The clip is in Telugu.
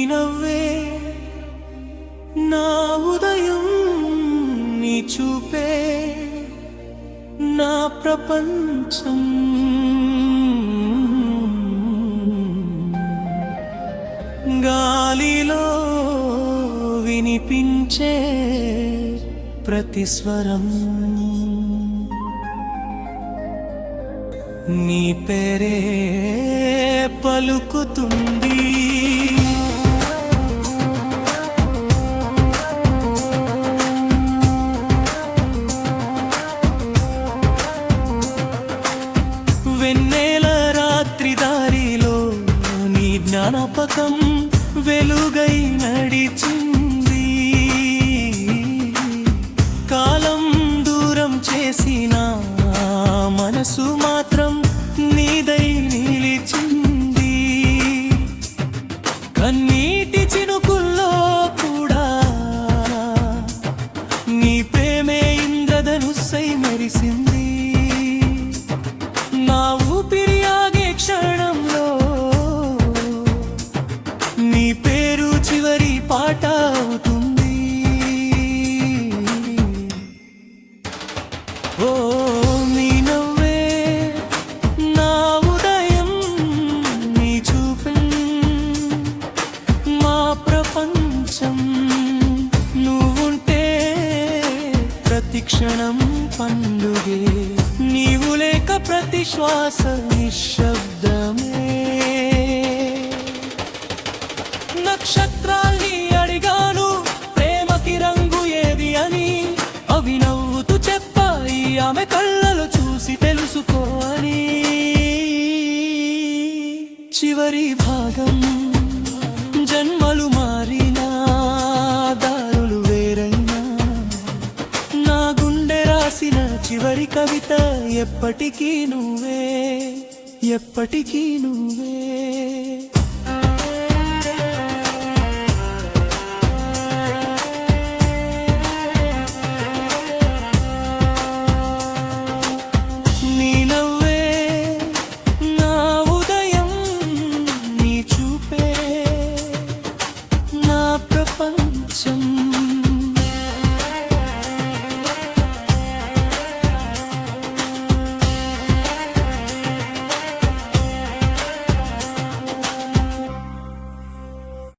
నవ్వే నా ఉదయం, నీ చూపే నా ప్రపంచం. గాలిలో వినిపించే ప్రతి స్వరం నీ పేరే పలుకుతుంది. వెన్నెల రాత్రి దారిలో నీ జ్ఞానపకం వెలుగై నడిచింది. కాలం దూరం చేసిన మనసు మాత్రం నీదై నిలిచింది. కన్నీటి చినుకుల్లో కూడా నీ ప్రేమే ఇంద్రధనుస్సై మెరిసింది. నా ఊపిరి ఆగే క్షణంలో నీ పేరు చివరి పాట అవుతుంది. ఓ నీ నవ్వే నా ఉదయం, నీ చూపే మా ప్రపంచం. నువ్వుంటే ప్రతి క్షణం పండుగే, నీవు లేక ప్రతి శ్వాస నిశ్శబ్దమే. నక్షత్రాల్ని అడిగాను ప్రేమకి రంగు ఏది అని, అవి నవ్వుతూ చెప్పాయి ఆమె కళ్ళలో చూసి తెలుసుకో అని. చివరి భాగం జన్మలు మారినా దారులు వేరైనా, నా గుండె రాసిన చివరి కవిత ఎప్పటికీ నువ్వే, ఎప్పటికీ నువ్వే.